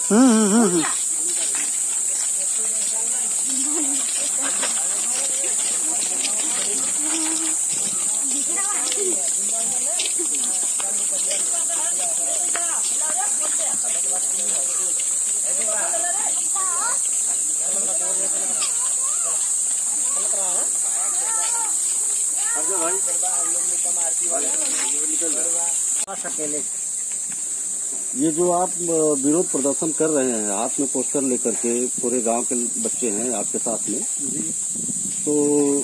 ये जो आप विरोध प्रदर्शन कर रहे हैं, हाथ में पोस्टर लेकर के, पूरे गांव के बच्चे हैं आपके साथ में, तो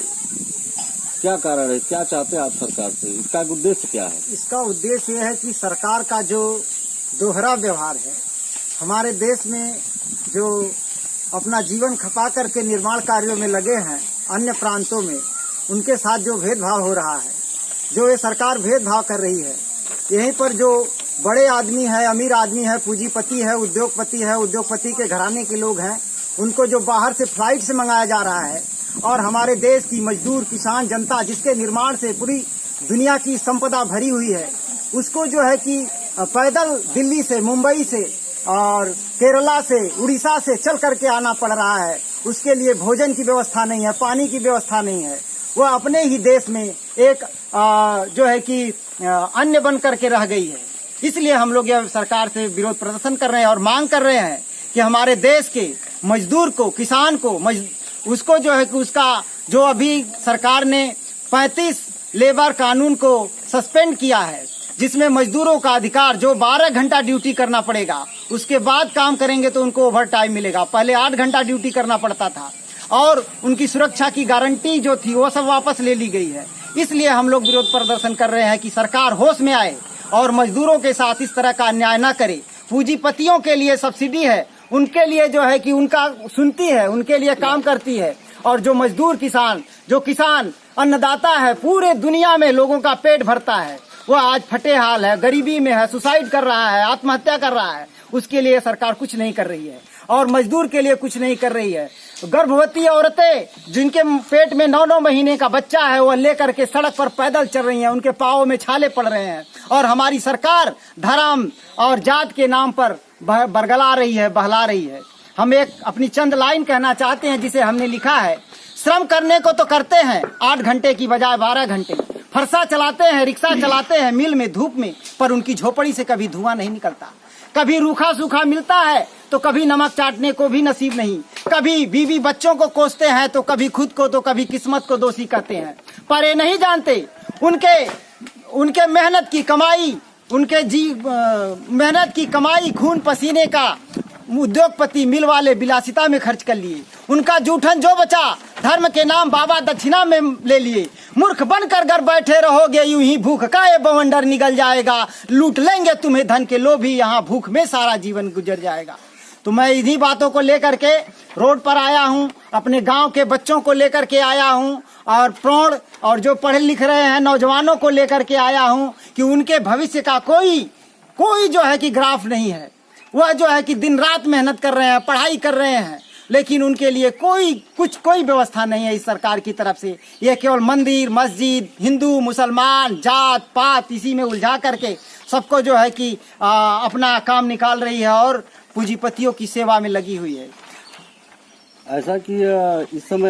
क्या कारण है, क्या चाहते हैं आप सरकार से, इसका उद्देश्य क्या है? इसका उद्देश्य ये है कि सरकार का जो दोहरा व्यवहार है, हमारे देश में जो अपना जीवन खपा करके निर्माण कार्यों में लगे हैं अन्य प्रांतों में, उनके साथ जो भेदभाव हो रहा है, जो ये सरकार भेदभाव कर रही है, यहीं पर जो बड़े आदमी है, अमीर आदमी है, पूंजीपति है, उद्योगपति के घराने के लोग हैं, उनको जो बाहर से फ्लाइट से मंगाया जा रहा है, और हमारे देश की मजदूर किसान जनता जिसके निर्माण से पूरी दुनिया की संपदा भरी हुई है, उसको जो है कि पैदल दिल्ली से, मुंबई से और केरला से, उड़ीसा से चल करके आना पड़ रहा है। उसके लिए भोजन की व्यवस्था नहीं है, पानी की व्यवस्था नहीं है। वह अपने ही देश में एक जो है कि अन्य बन करके रह गई है। इसलिए हम लोग यह सरकार से विरोध प्रदर्शन कर रहे हैं और मांग कर रहे हैं कि हमारे देश के मजदूर को, किसान को, उसको जो है कि उसका जो अभी सरकार ने 35 लेबर कानून को सस्पेंड किया है, जिसमें मजदूरों का अधिकार जो 12 घंटा ड्यूटी करना पड़ेगा, उसके बाद काम करेंगे तो उनको ओवर टाइम मिलेगा। पहले 8 घंटा ड्यूटी करना पड़ता था और उनकी सुरक्षा की गारंटी जो थी वो सब वापस ले ली गई है। इसलिए हम लोग विरोध प्रदर्शन कर रहे हैं कि सरकार होश में आए और मजदूरों के साथ इस तरह का अन्याय न करे। पूंजीपतियों के लिए सब्सिडी है, उनके लिए जो है कि उनका सुनती है, उनके लिए काम करती है, और जो मजदूर किसान, जो किसान अन्नदाता है, पूरे दुनिया में लोगों का पेट भरता है, वह आज फटे हाल है, गरीबी में है, सुसाइड कर रहा है, आत्महत्या कर रहा है। उसके लिए सरकार कुछ नहीं कर रही है और मजदूर के लिए कुछ नहीं कर रही है। गर्भवती औरतें जिनके पेट में 9-9 महीने का बच्चा है, वह लेकर के सड़क पर पैदल चल रही हैं, उनके पाँव में छाले पड़ रहे हैं, और हमारी सरकार धर्म और जात के नाम पर बरगला रही है, बहला रही है। हम एक अपनी चंद लाइन कहना चाहते हैं जिसे हमने लिखा है। श्रम करने को तो करते हैं 8 घंटे की बजाय 12 घंटे, फरसा चलाते हैं, रिक्शा चलाते हैं मिल में, धूप में, पर उनकी झोपड़ी से कभी धुआं नहीं निकलता। कभी रूखा सूखा मिलता है तो कभी नमक चाटने को भी नसीब नहीं। कभी बीवी बच्चों को कोसते हैं तो कभी खुद को, तो कभी किस्मत को दोषी कहते हैं। पर ये नहीं जानते उनके मेहनत की कमाई, मेहनत की कमाई, खून पसीने का उद्योगपति मिल वाले विलासिता में खर्च कर लिए। उनका जूठन जो बचा धर्म के नाम बाबा दक्षिणा में ले लिए। मूर्ख बनकर घर बैठे रहोगे, यूं ही भूख का ये बवंडर निगल जाएगा। लूट लेंगे तुम्हें धन के लोभी, यहाँ भूख में सारा जीवन गुजर जाएगा। तो मैं इन्हीं बातों को लेकर के रोड पर आया हूँ, अपने गांव के बच्चों को लेकर के आया हूँ, और प्रौढ़ और जो पढ़े लिख रहे हैं नौजवानों को लेकर के आया हूँ कि उनके भविष्य का कोई जो है कि ग्राफ नहीं है। वह जो है कि दिन रात मेहनत कर रहे हैं, पढ़ाई कर रहे हैं, लेकिन उनके लिए कोई व्यवस्था नहीं है इस सरकार की तरफ से। ये केवल मंदिर मस्जिद, हिंदू मुसलमान, जात पात, इसी में उलझा करके सबको जो है कि अपना काम निकाल रही है और पूंजीपतियों की सेवा में लगी हुई है। ऐसा कि इस समय